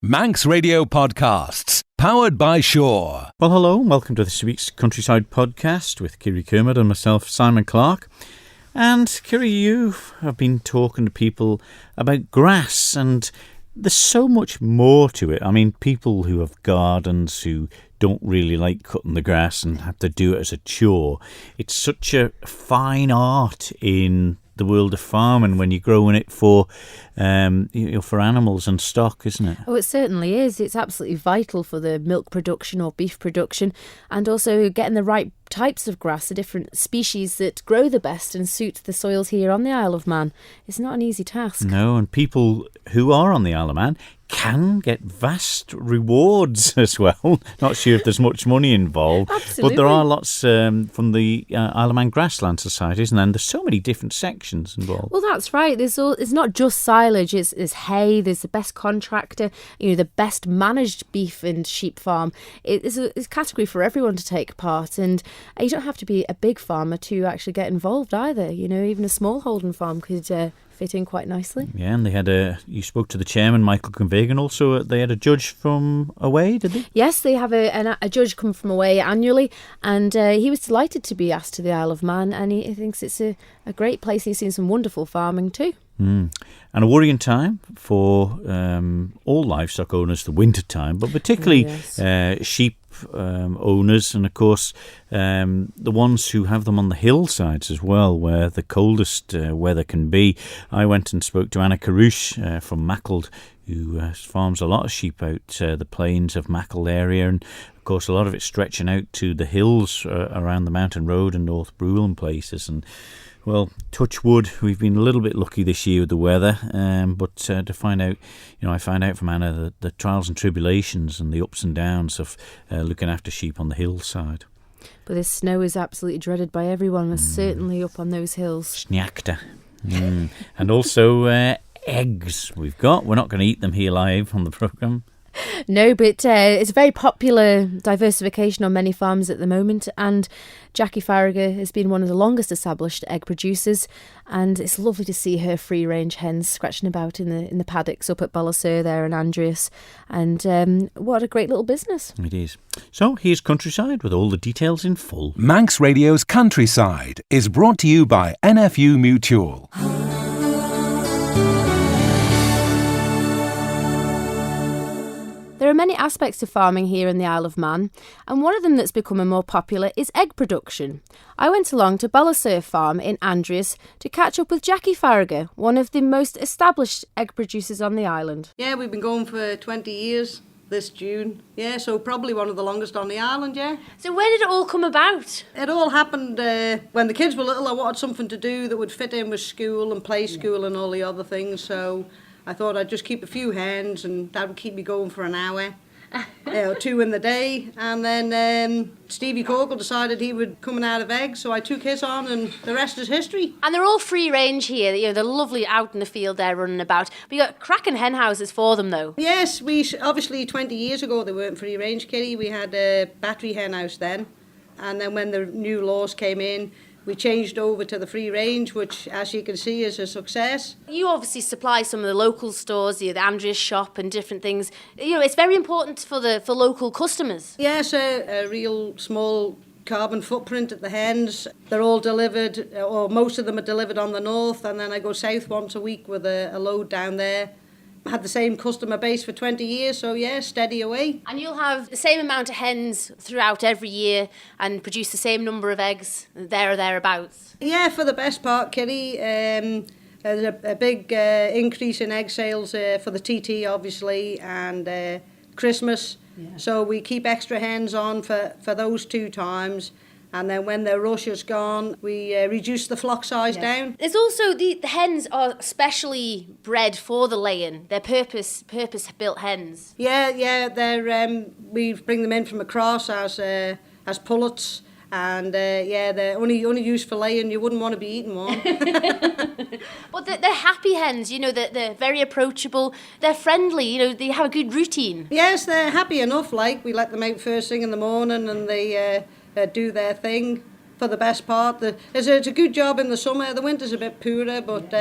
Manx Radio Podcasts, powered by Shaw. Well, hello and welcome to this week's Countryside Podcast with Kiri Kermode and myself, Simon Clark. And Kiri, you have been talking to people about grass, and there's so much more to it. I mean, people who have gardens who don't really like cutting the grass and have to do it as a chore. It's such a fine art in the world of farming when you're growing it for for animals and stock, isn't it? Oh, it certainly is. It's absolutely vital for the milk production or beef production, and also getting the right types of grass, the different species that grow the best and suit the soils here on the Isle of Man. It's not an easy task. No, and people who are on the Isle of Man can get vast rewards as well. Not sure if there's much money involved. Absolutely. But there are lots from the Isle of Man Grassland Society, isn't there? And there's so many different sections involved. Well, that's right. It's not just silage. It's hay. There's the best contractor, the best managed beef and sheep farm. It's a category for everyone to take part. And you don't have to be a big farmer to actually get involved either. Even a small holding farm could fit in quite nicely. Yeah, and they had you spoke to the chairman, Michael Convegan, also. They had a judge from away, did they? Yes, they have a judge come from away annually, and he was delighted to be asked to the Isle of Man, and he thinks it's a great place. He's seen some wonderful farming too. And a worrying time for all livestock owners, the winter time, but particularly sheep owners, and of course the ones who have them on the hillsides as well, where the coldest weather can be. I went and spoke to Anna Carouche from Mackald, who farms a lot of sheep out the plains of Mackald area, and of course a lot of it stretching out to the hills around the Mountain Road and North Brule and places. And well, touch wood, we've been a little bit lucky this year with the weather, but to find out, I found out from Anna the trials and tribulations and the ups and downs of looking after sheep on the hillside. But this snow is absolutely dreaded by everyone, certainly up on those hills. Sneachta. And also eggs we've got. We're not going to eat them here live on the programme. No, but it's a very popular diversification on many farms at the moment, and Jackie Farragher has been one of the longest established egg producers, and it's lovely to see her free-range hens scratching about in the paddocks up at Ballasur there in Andreas, and what a great little business. It is. So here's Countryside with all the details in full. Manx Radio's Countryside is brought to you by NFU Mutual. There are many aspects to farming here in the Isle of Man, and one of them that's becoming more popular is egg production. I went along to Ballasur Farm in Andreas to catch up with Jackie Farragher, one of the most established egg producers on the island. Yeah, we've been going for 20 years this June. Yeah, so probably one of the longest on the island, yeah. So where did it all come about? It all happened when the kids were little. I wanted something to do that would fit in with school and play school and all the other things, so I thought I'd just keep a few hens and that would keep me going for an hour or two in the day. And then Stevie Corkle decided he would coming out of eggs, so I took his on and the rest is history. And they're all free range here, they're lovely out in the field there running about. But you got cracking hen houses for them though. Yes, we obviously 20 years ago they weren't free range, Kitty. We had a battery hen house then, and then when the new laws came in, we changed over to the free range, which, as you can see, is a success. You obviously supply some of the local stores, the Andreas shop and different things. It's very important for local customers. Yes, a real small carbon footprint at the hens. They're all delivered, or most of them are delivered on the north, and then I go south once a week with a load down there. I had the same customer base for 20 years, so yeah, steady away. And you'll have the same amount of hens throughout every year and produce the same number of eggs there or thereabouts? Yeah, for the best part, Kitty. There's a big increase in egg sales for the TT, obviously, and Christmas. Yeah. So we keep extra hens on for those two times. And then when the rush is gone, we reduce the flock size down. There's also the hens are specially bred for the laying. They're purpose-built hens. Yeah. They're we bring them in from across as pullets, and they're only used for laying. You wouldn't want to be eating one. But they're happy hens. They're very approachable. They're friendly. They have a good routine. Yes, they're happy enough. Like we let them out first thing in the morning, and they do their thing for the best part. It's a good job in the summer. The winter's a bit poorer, but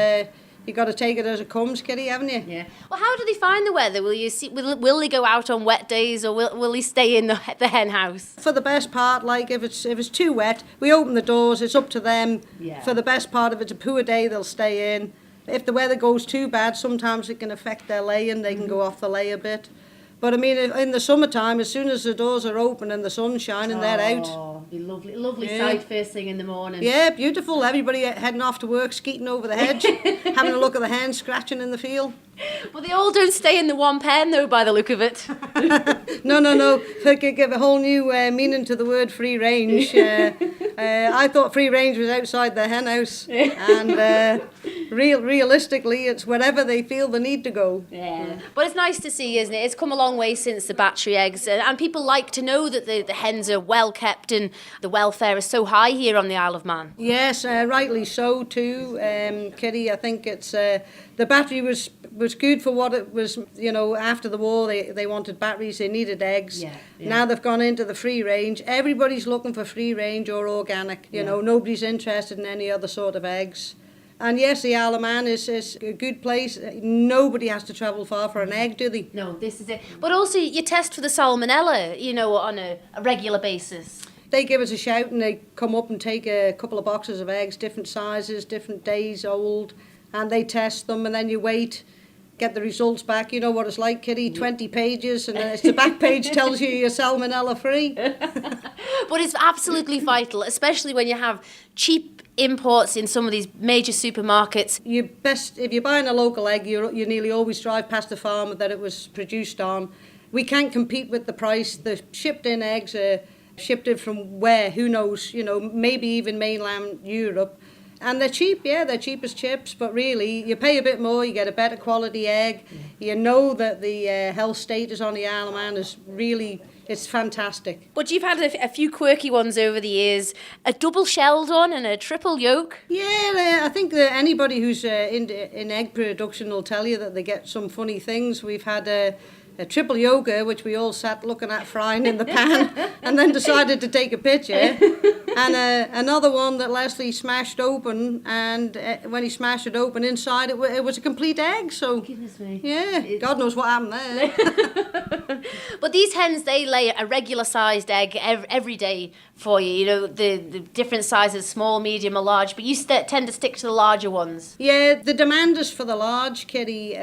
you got to take it as it comes, Kitty, haven't you? Yeah. Well, how do they find the weather? Will you see? Will they go out on wet days, or will they stay in the hen house? For the best part, like if it's too wet, we open the doors. It's up to them. Yeah. For the best part, if it's a poor day, they'll stay in. If the weather goes too bad, sometimes it can affect their laying. They can go off the lay a bit. But I mean, in the summertime, as soon as the doors are open and the sun's shining, they're out. Oh, be lovely sight first thing in the morning. Yeah, beautiful. Everybody heading off to work, skeeting over the hedge, having a look at the hens scratching in the field. But they all don't stay in the one pen, though, by the look of it. No. They could give a whole new meaning to the word free range. I thought free range was outside the hen house, and realistically, it's wherever they feel the need to go. Yeah. But it's nice to see, isn't it? It's come a long way since the battery eggs, and people like to know that the hens are well kept and the welfare is so high here on the Isle of Man. Yes, rightly so too, Kitty. I think it's the battery was good for what it was. You know, after the war, they wanted batteries, they needed eggs. Yeah. Now they've gone into the free range. Everybody's looking for free range or organic. You know, nobody's interested in any other sort of eggs. And yes, the Isle of Man is a good place. Nobody has to travel far for an egg, do they? No, this is it. But also, you test for the salmonella, you know, on a regular basis. They give us a shout and they come up and take a couple of boxes of eggs, different sizes, different days old, and they test them, and then you wait, get the results back. You know what it's like, Kitty, 20 pages, and it's the back page tells you you're salmonella free. But it's absolutely vital, especially when you have cheap imports in some of these major supermarkets. If you're buying a local egg, you nearly always drive past the farm that it was produced on. We can't compete with the price. The shipped in eggs are shipped in from where, who knows, you know, maybe even mainland Europe. And they're cheap, they're cheap as chips, but really, you pay a bit more, you get a better quality egg. You know that the health status on the Isle of Man is really, it's fantastic. But you've had a few quirky ones over the years, a double shelled one and a triple yolk. Yeah, I think that anybody who's in egg production will tell you that they get some funny things. We've had a triple yogurt, which we all sat looking at frying in the pan and then decided to take a picture. And another one that Leslie smashed open, and when he smashed it open, inside it was a complete egg. So, Goodness me. Yeah, God knows what happened there. But these hens, they lay a regular sized egg every day for you. You know, the different sizes, small, medium or large, but you tend to stick to the larger ones. Yeah, the demand is for the large, Kitty.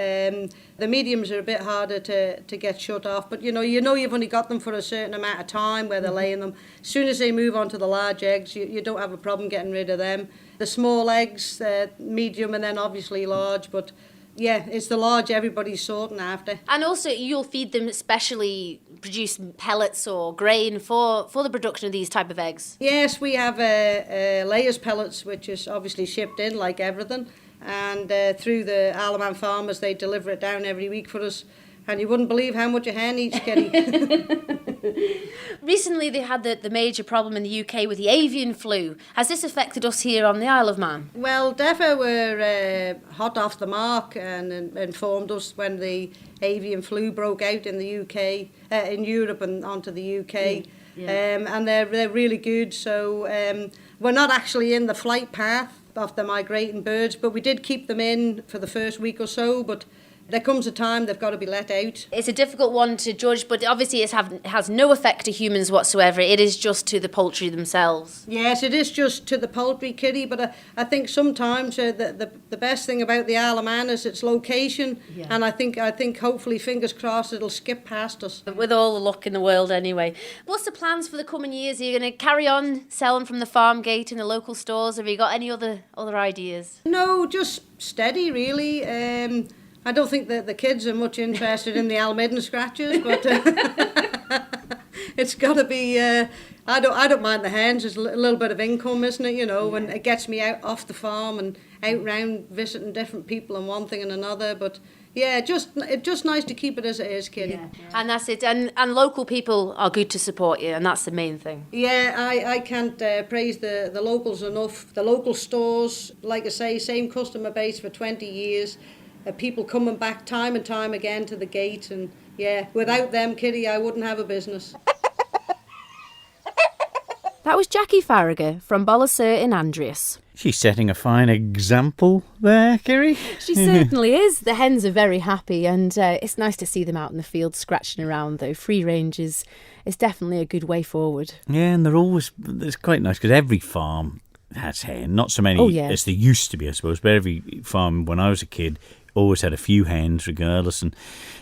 The mediums are a bit harder to get shut off, but you know you've only got them for a certain amount of time where they're laying them. As soon as they move on to the large eggs, you don't have a problem getting rid of them. The small eggs, medium, and then obviously large, but yeah, it's the large everybody's sorting after. And also, you'll feed them specially produced pellets or grain for the production of these type of eggs. Yes, we have layers pellets, which is obviously shipped in like everything. And through the Isle of Man farmers, they deliver it down every week for us. And you wouldn't believe how much a hen eats, Kitty. Recently, they had the major problem in the UK with the avian flu. Has this affected us here on the Isle of Man? Well, DEFRA were hot off the mark and informed us when the avian flu broke out in the UK, in Europe and onto the UK. Yeah. And they're really good. So we're not actually in the flight path of the migrating birds, but we did keep them in for the first week or so, but there comes a time they've got to be let out. It's a difficult one to judge, but obviously it has no effect to humans whatsoever. It is just to the poultry themselves. Yes, it is just to the poultry, Kitty, but I think sometimes the best thing about the Isle of Man is its location, and I think hopefully, fingers crossed, it'll skip past us. With all the luck in the world anyway. What's the plans for the coming years? Are you going to carry on selling from the farm gate in the local stores? Have you got any other ideas? No, just steady, really. I don't think that the kids are much interested in the Almaden scratches, but it's got to be. I don't mind the hens. It's a little bit of income, isn't it? You know, and it gets me out off the farm and out round visiting different people and one thing and another. But yeah, it's just nice to keep it as it is, Kitty. Yeah. And that's it. And local people are good to support you, and that's the main thing. Yeah, I can't praise the locals enough. The local stores, like I say, same customer base for 20 years. People coming back time and time again to the gate, and yeah, without them, Kitty, I wouldn't have a business. That was Jackie Farragher from Bollasur in Andreas. She's setting a fine example there, Kerry. She certainly is. The hens are very happy, and it's nice to see them out in the field scratching around, though. Free range is definitely a good way forward. Yeah, and it's quite nice because every farm has hen. Not so many as there used to be, I suppose, but every farm when I was a kid always had a few hens regardless,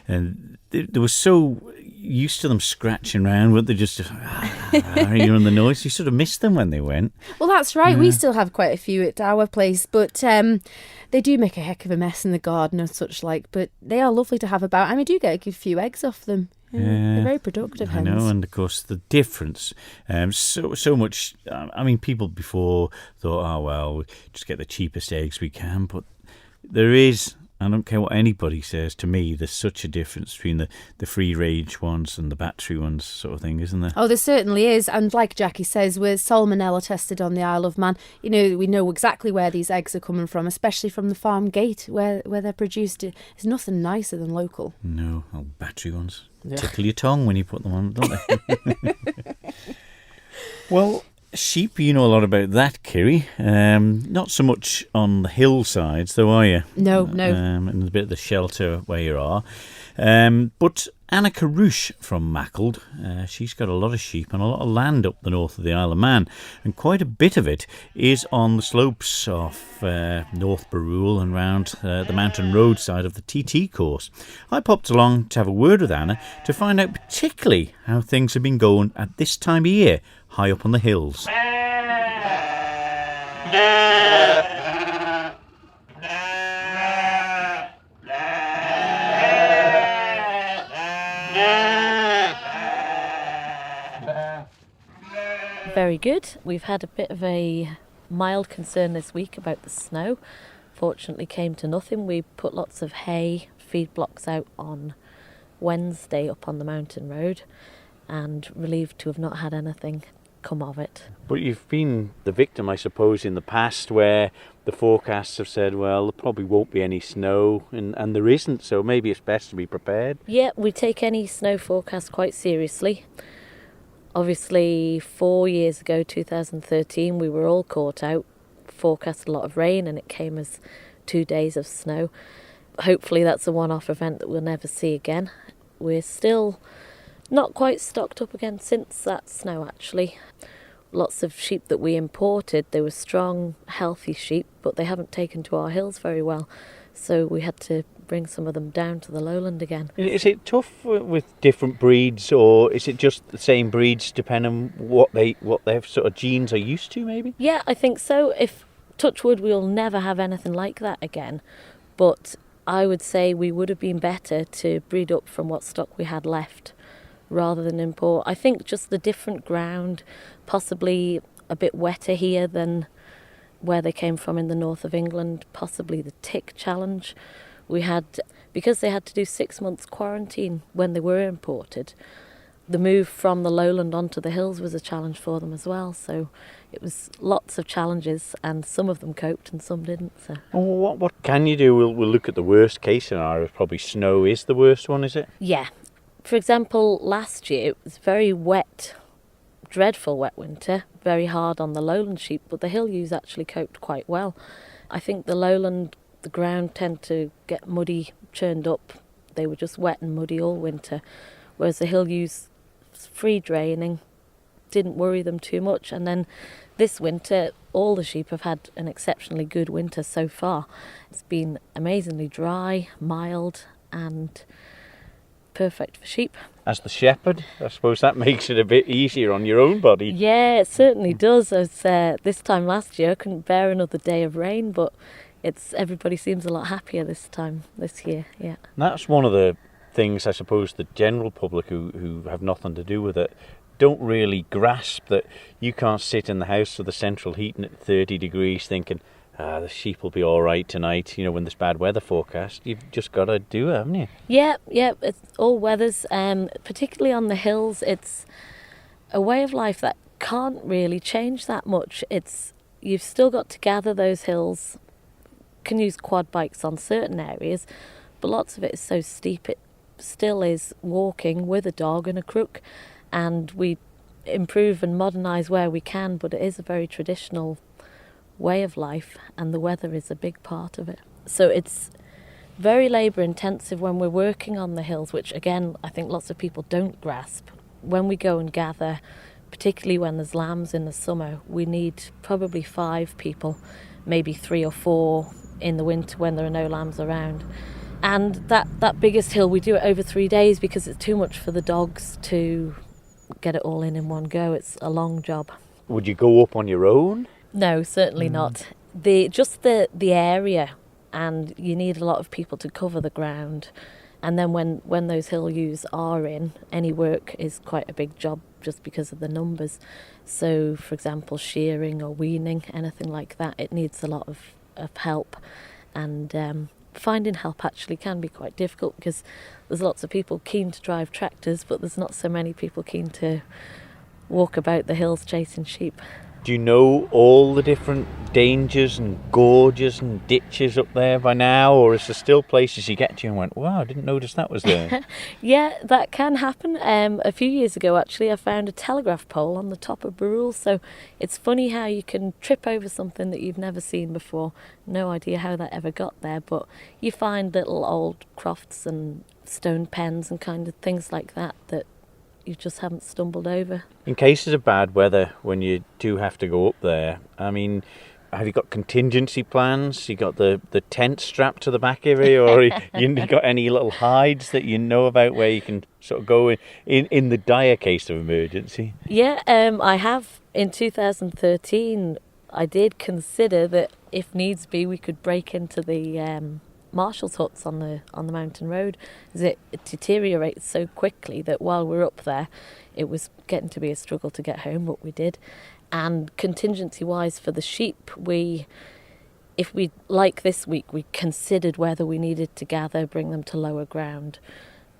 and they were so used to them scratching around, but they just hearing the noise. You sort of missed them when they went. Well, that's right. Yeah. We still have quite a few at our place, but they do make a heck of a mess in the garden and such like, but they are lovely to have about, and we do get a good few eggs off them. Yeah, they're very productive hens. I know, and of course the difference, so much. I mean, people before thought, oh well, we just get the cheapest eggs we can, but there is. I don't care what anybody says. To me, there's such a difference between the free range ones and the battery ones, sort of thing, isn't there? Oh, there certainly is. And like Jackie says, we're salmonella tested on the Isle of Man. You know, we know exactly where these eggs are coming from, especially from the farm gate where they're produced. It's nothing nicer than local. No, battery ones tickle your tongue when you put them on, don't they? Well, sheep, you know a lot about that, Kiri. Not so much on the hillsides, though, are you? No. And a bit of the shelter where you are. But Anna Carouche from Mackeld, she's got a lot of sheep and a lot of land up the north of the Isle of Man, and quite a bit of it is on the slopes of North Barrule and round the mountain road side of the TT course. I popped along to have a word with Anna to find out particularly how things have been going at this time of year, high up on the hills. Very good. We've had a bit of a mild concern this week about the snow. Fortunately came to nothing. We put lots of hay, feed blocks out on Wednesday up on the mountain road, and relieved to have not had anything come of it. But you've been the victim, I suppose, in the past where the forecasts have said, well, there probably won't be any snow, and there isn't, so maybe it's best to be prepared. Yeah, we take any snow forecast quite seriously. Obviously, 4 years ago, 2013, we were all caught out, forecast a lot of rain, and it came as 2 days of snow. Hopefully that's a one-off event that we'll never see again. We're still not quite stocked up again since that snow, actually. Lots of sheep that we imported, they were strong, healthy sheep, but they haven't taken to our hills very well. So we had to bring some of them down to the lowland again. Is it tough with different breeds, or is it just the same breeds depending on what their sort of genes are used to, maybe? Yeah, I think so. If touch wood, we'll never have anything like that again. But I would say we would have been better to breed up from what stock we had left rather than import. I think just the different ground, possibly a bit wetter here than where they came from in the north of England, possibly the tick challenge. We had, because they had to do 6 months quarantine when they were imported, the move from the lowland onto the hills was a challenge for them as well. So it was lots of challenges, and some of them coped and some didn't. So. Well, what can you do? We'll look at the worst case scenario. Probably snow is the worst one, is it? Yeah. For example, last year it was very wet, dreadful wet winter, very hard on the lowland sheep, but the hill ewes actually coped quite well. I think the lowland, the ground tend to get muddy, churned up. They were just wet and muddy all winter, whereas the hill ewes, free draining, didn't worry them too much. And then this winter, all the sheep have had an exceptionally good winter so far. It's been amazingly dry, mild, and perfect for sheep. As the shepherd, I suppose that makes it a bit easier on your own body. Yeah, it certainly does. As this time last year, I couldn't bear another day of rain, but everybody seems a lot happier this year. Yeah. And that's one of the things, I suppose, the general public who have nothing to do with it don't really grasp, that you can't sit in the house with the central heating at 30 degrees thinking, the sheep will be all right tonight, when there's bad weather forecast. You've just got to do it, haven't you? Yeah, it's all weathers. Particularly on the hills, it's a way of life that can't really change that much. You've still got to gather those hills, can use quad bikes on certain areas, but lots of it is so steep it still is walking with a dog and a crook, and we improve and modernise where we can, but it is a very traditional way of life, and the weather is a big part of it. So it's very labour intensive when we're working on the hills, which again I think lots of people don't grasp. When we go and gather, particularly when there's lambs in the summer, we need probably 5 people, maybe 3 or 4 in the winter when there are no lambs around. And that biggest hill, we do it over 3 days because it's too much for the dogs to get it all in one go. It's a long job. Would you go up on your own? No, certainly not. Just the area, and you need a lot of people to cover the ground. And then when those hill ewes are in, any work is quite a big job just because of the numbers. So, for example, shearing or weaning, anything like that, it needs a lot of help. And finding help actually can be quite difficult because there's lots of people keen to drive tractors, but there's not so many people keen to walk about the hills chasing sheep. Do you know all the different dangers and gorges and ditches up there by now, or is there still places you get to and went, wow, I didn't notice that was there? Yeah, that can happen. A few years ago, actually, I found a telegraph pole on the top of Barrule, so it's funny how you can trip over something that you've never seen before. No idea how that ever got there, but you find little old crofts and stone pens and kind of things like that you just haven't stumbled over. In cases of bad weather, when you do have to go up there, I mean, have you got contingency plans? You got the tent strapped to the back of it, or you got any little hides that you know about where you can sort of go in the dire case of emergency? Yeah, I have. In 2013, I did consider that if needs be, we could break into the marshal's huts on the mountain road, as it deteriorates so quickly that while we're up there, it was getting to be a struggle to get home, but we did. And contingency-wise for the sheep, if we, like this week, we considered whether we needed to gather, bring them to lower ground,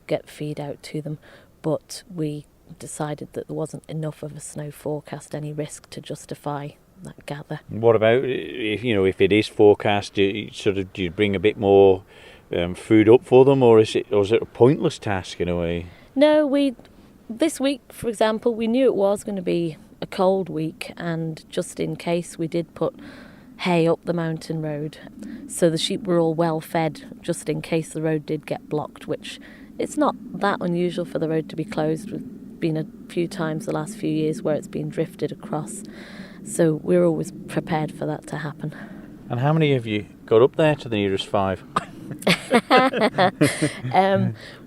get feed out to them, but we decided that there wasn't enough of a snow forecast, any risk to justify that gather. What about if it is forecast? Do you bring a bit more food up for them, or is it a pointless task in a way? No, this week, for example, we knew it was going to be a cold week, and just in case, we did put hay up the mountain road, so the sheep were all well fed, just in case the road did get blocked. Which it's not that unusual for the road to be closed. We've been a few times the last few years where it's been drifted across. So we're always prepared for that to happen. And how many have you got up there to the nearest 5?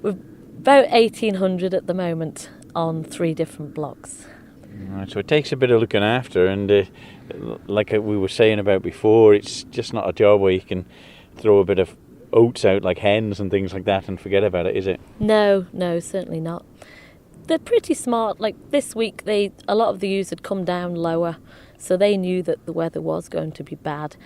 We're about 1,800 at the moment on 3 different blocks. Right, so it takes a bit of looking after, and like we were saying about before, it's just not a job where you can throw a bit of oats out like hens and things like that and forget about it, is it? No, certainly not. They're pretty smart. Like this week, a lot of the ewes had come down lower, so they knew that the weather was going to be bad,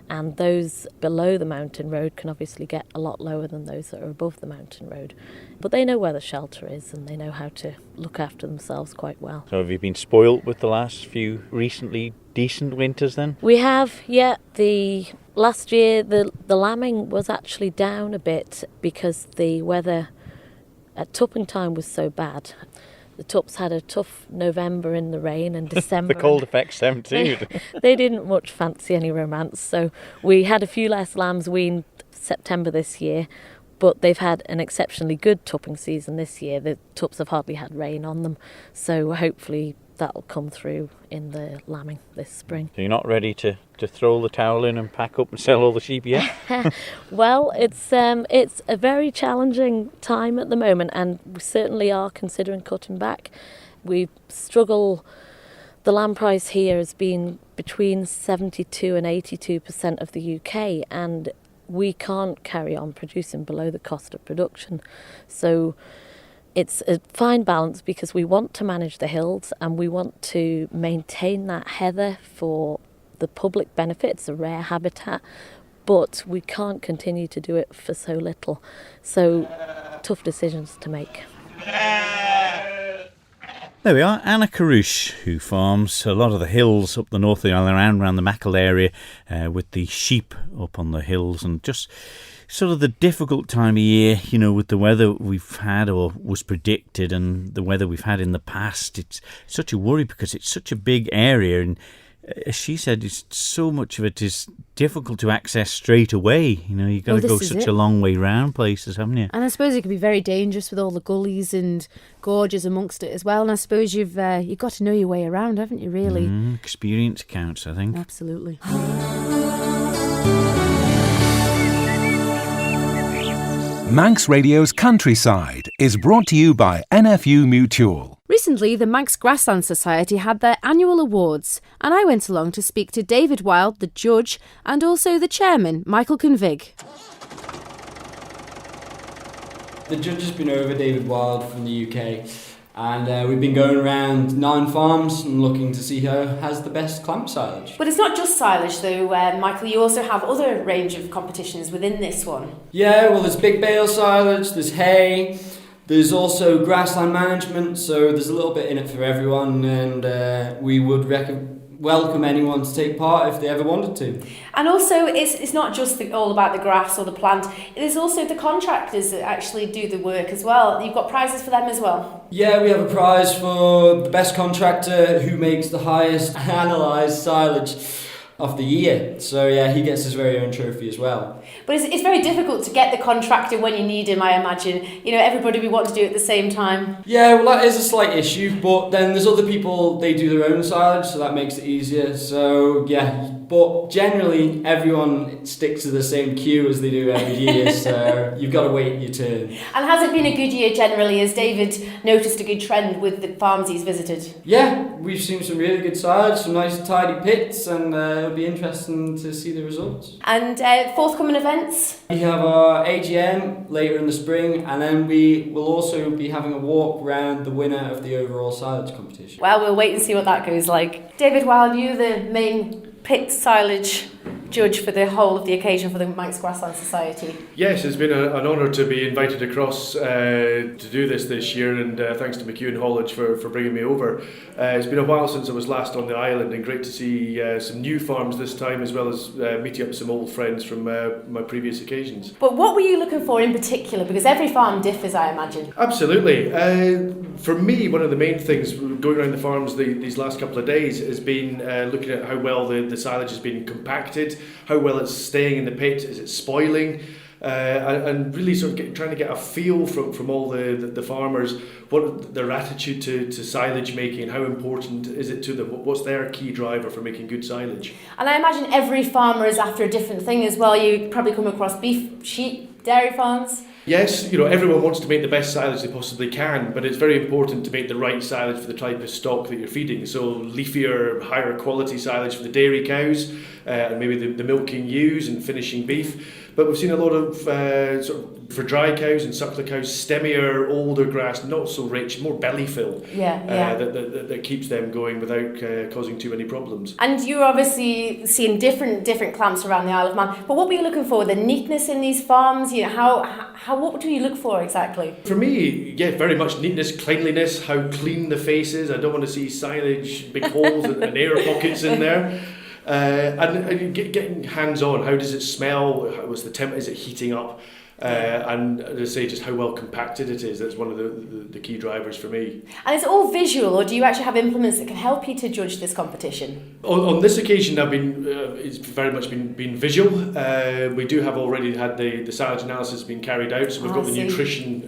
and those below the mountain road can obviously get a lot lower than those that are above the mountain road. But they know where the shelter is, and they know how to look after themselves quite well. So have you been spoilt with the last few recently decent winters then? We have, yeah. The last year, the lambing was actually down a bit because the weather at tupping time was so bad. The tups had a tough November in the rain and December. The cold affects them too. They didn't much fancy any romance, so we had a few less lambs weaned September this year, but they've had an exceptionally good tupping season this year. The tups have hardly had rain on them, so hopefully that'll come through in the lambing this spring. So you're not ready to throw the towel in and pack up and sell all the sheep yet? Well, it's a very challenging time at the moment, and we certainly are considering cutting back. We struggle. The lamb price here has been between 72 and 82% of the UK, and we can't carry on producing below the cost of production. So it's a fine balance because we want to manage the hills and we want to maintain that heather for the public benefit. It's a rare habitat, but we can't continue to do it for so little. So tough decisions to make. There we are, Anna Carouche, who farms a lot of the hills up the north of the island, around the Mackle area, with the sheep up on the hills, and just sort of the difficult time of year, with the weather we've had or was predicted and the weather we've had in the past. It's such a worry because it's such a big area, and as she said, so much of it is difficult to access straight away. You've got to go such a long way round places, haven't you? And I suppose it can be very dangerous with all the gullies and gorges amongst it as well. And I suppose you've got to know your way around, haven't you, really? Experience counts, I think. Absolutely. Manx Radio's Countryside is brought to you by NFU Mutual. Recently, the Manx Grassland Society had their annual awards, and I went along to speak to David Wild, the judge, and also the chairman, Michael Convig. The judge has been over, David Wild from the UK, and we've been going around 9 farms and looking to see who has the best clamp silage. But it's not just silage though, Michael, you also have other range of competitions within this one. Yeah, well there's big bale silage, there's hay, there's also grassland management, so there's a little bit in it for everyone, and we would welcome anyone to take part if they ever wanted to. And also, it's not just all about the grass or the plant, there's also the contractors that actually do the work as well. You've got prizes for them as well? Yeah, we have a prize for the best contractor who makes the highest analysed silage of the year. So yeah, he gets his very own trophy as well. But it's very difficult to get the contractor when you need him, I imagine. Everybody we want to do it at the same time. Yeah, well that is a slight issue, but then there's other people, they do their own silage, so that makes it easier. So yeah, but generally everyone sticks to the same queue as they do every year, so you've got to wait your turn. And has it been a good year generally? Has David noticed a good trend with the farms he's visited? Yeah, we've seen some really good silage, some nice tidy pits, and it'll be interesting to see the results. And forthcoming events? We have our AGM later in the spring, and then we will also be having a walk around the winner of the overall silage competition. Well, we'll wait and see what that goes like. David Wild, you the main pit silage judge for the whole of the occasion for the Manx Grassland Society. Yes, it's been an honour to be invited across to do this year, and thanks to McEwen Haulage for bringing me over. It's been a while since I was last on the island, and great to see some new farms this time, as well as meeting up with some old friends from my previous occasions. But what were you looking for in particular? Because every farm differs, I imagine. Absolutely. For me, one of the main things going around the farms these last couple of days has been looking at how well the silage has been compacted, how well it's staying in the pit, is it spoiling, and really sort of trying to get a feel from all the farmers, what their attitude to silage making, and how important is it to them, what's their key driver for making good silage. And I imagine every farmer is after a different thing as well. You probably come across beef, sheep, dairy farms. Yes, everyone wants to make the best silage they possibly can, but it's very important to make the right silage for the type of stock that you're feeding. So leafier, higher quality silage for the dairy cows, and maybe the milking ewes and finishing beef. But we've seen a lot of for dry cows and suckler cows, stemmier, older grass, not so rich, more belly fill. That keeps them going without causing too many problems. And you're obviously seeing different clamps around the Isle of Man. But what were you looking for? The neatness in these farms? What do you look for exactly? For me, yeah, very much neatness, cleanliness, how clean the face is. I don't want to see silage, big holes and air pockets in there. And getting hands-on, how does it smell? What's the temp? Is it heating up? And as I say, just how well compacted it is. That's one of the key drivers for me. And it's all visual, or do you actually have implements that can help you to judge this competition? On this occasion, it's very much been visual. We do have already had the silage analysis being carried out, so we've got the nutrition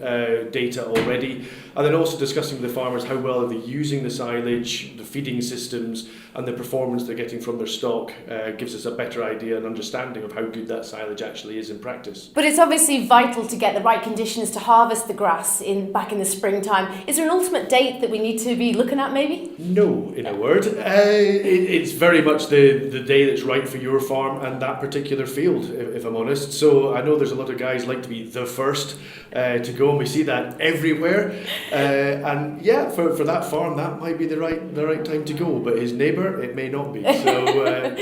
data already. And then also discussing with the farmers how well are they using the silage, the feeding systems, and the performance they're getting from their stock gives us a better idea and understanding of how good that silage actually is in practice. But it's obviously vital to get the right conditions to harvest the grass back in the springtime. Is there an ultimate date that we need to be looking at maybe? No, in a word. It's very much the day that's right for your farm and that particular field, if I'm honest. So I know there's a lot of guys like to be the first to go, and we see that everywhere. And yeah, for that farm, that might be the right time to go, but his neighbour, it may not be. So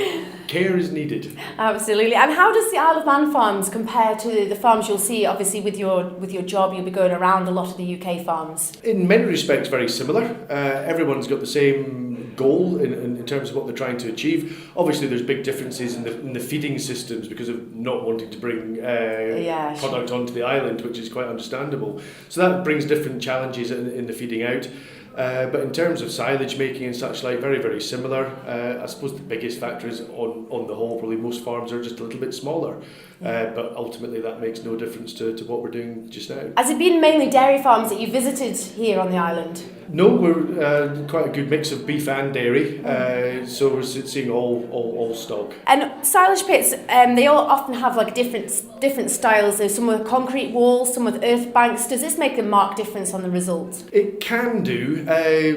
care is needed. Absolutely. And how does the Isle of Man farms compare to the farms you'll see? Obviously, with your job, you'll be going around a lot of the UK farms. In many respects, very similar. Everyone's got the same goal in terms of what they're trying to achieve. Obviously, there's big differences in the feeding systems because of not wanting to bring product onto the island, which is quite understandable. So that brings different challenges in the feeding out. But in terms of silage making and such like, very, very similar. I suppose the biggest factor is on the whole, probably most farms are just a little bit smaller. But ultimately that makes no difference to what we're doing just now. Has it been mainly dairy farms that you visited here on the island? No, we're quite a good mix of beef and dairy, so we're seeing all stock. And silage pits, they all often have like different styles. There's some with concrete walls, some with earth banks. Does this make a marked difference on the results? It can do,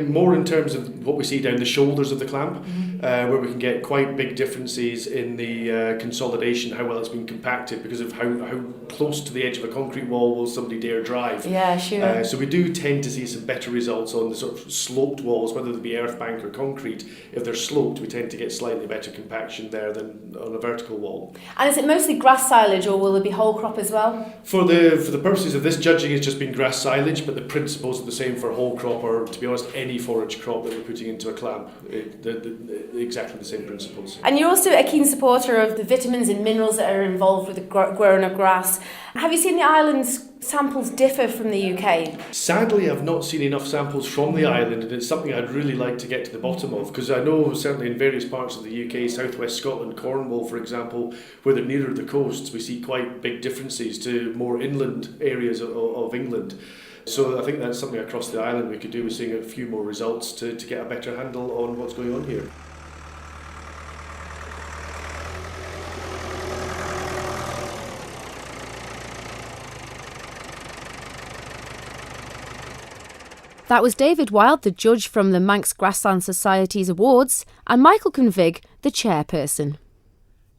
more in terms of what we see down the shoulders of the clamp, where we can get quite big differences in the consolidation, how well it's been compacted, because of how close to the edge of a concrete wall will somebody dare drive. Yeah, sure. So we do tend to see some better results on the sort of sloped walls, whether they be earth bank or concrete. If they're sloped, we tend to get slightly better compaction there than on a vertical wall. And is it mostly grass silage, or will there be whole crop as well? For the purposes of this judging, it's just been grass silage, but the principles are the same for whole crop, or to be honest, any forage crop that we're putting into a clamp. Exactly the same principles. And you're also a keen supporter of the vitamins and minerals that are involved with the growing of grass. Have you seen the island's samples differ from the UK? Sadly, I've not seen enough samples from the island, and it's something I'd really like to get to the bottom of, because I know certainly in various parts of the UK, southwest Scotland, Cornwall for example, where they're nearer the coasts, we see quite big differences to more inland areas of England. So I think that's something across the island we could do, with seeing a few more results to get a better handle on what's going on here. That was David Wild, the judge from the Manx Grassland Society's awards, and Michael Convig, the chairperson.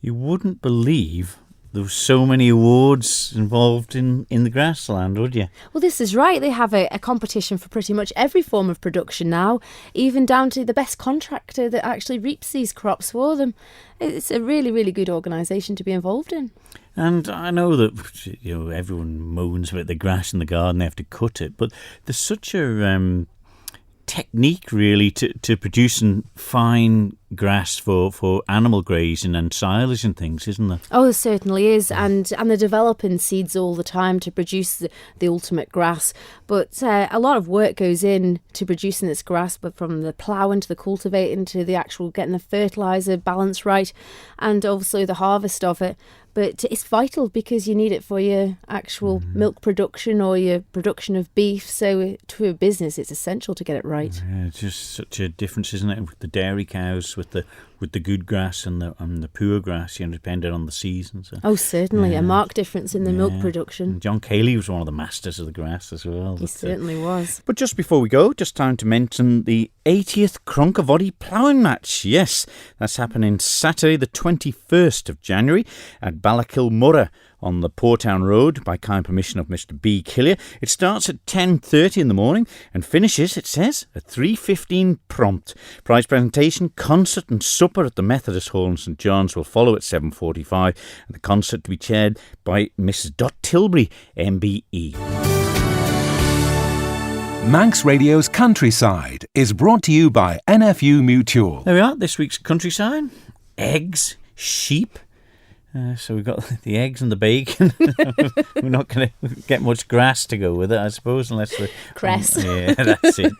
You wouldn't believe there were so many awards involved in the grassland, would you? Well, this is right. They have a competition for pretty much every form of production now, even down to the best contractor that actually reaps these crops for them. It's a really, really good organisation to be involved in. And I know that everyone moans about the grass in the garden, they have to cut it, but there's such a technique really to producing fine grass for animal grazing and silage and things, isn't there? Oh, there certainly is, and they're developing seeds all the time to produce the ultimate grass. But a lot of work goes in to producing this grass, but from the ploughing to the cultivating to the actual getting the fertiliser balance right, and also the harvest of it. But it's vital because you need it for your actual milk production or your production of beef. So to a business, it's essential to get it right. Yeah, it's just such a difference, isn't it? With the dairy cows, with the good grass and the poor grass, depending on the season. So. Oh, certainly. A marked difference in the milk production. And John Cayley was one of the masters of the grass as well. He certainly was. But just before we go, just time to mention the 80th Cronkavoddy ploughing match. Yes, that's happening Saturday the 21st of January at Ballakilmurra on the Portown Road by kind permission of Mr. B. Killier. It starts at 10:30 in the morning and finishes, it says, at 3:15 prompt. Prize presentation, concert and supper at the Methodist Hall in St John's will follow at 7:45, and the concert to be chaired by Mrs. Dot Tilbury, MBE. Manx Radio's Countryside is brought to you by NFU Mutual. There we are, this week's Countryside. Eggs, sheep. So we've got the eggs and the bacon. We're not going to get much grass to go with it, I suppose, unless the cress. Yeah, that's it.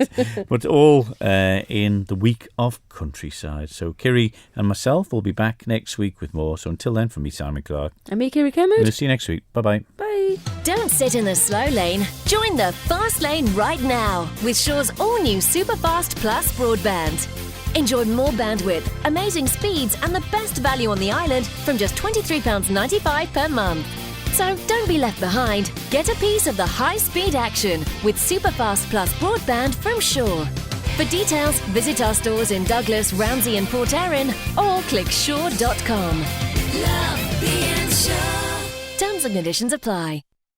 But all in the week of Countryside. So Kiri and myself will be back next week with more. So until then, from me, Simon Clark. And me, Kiri Kermode. We'll see you next week. Bye-bye. Bye. Don't sit in the slow lane. Join the fast lane right now with Shaw's all-new Superfast Plus broadband. Enjoy more bandwidth, amazing speeds and the best value on the island from just £23.95 per month. So don't be left behind. Get a piece of the high-speed action with Superfast Plus broadband from Shaw. For details, visit our stores in Douglas, Ramsey and Port Erin or click shaw.com. Love being Shaw. Terms and conditions apply.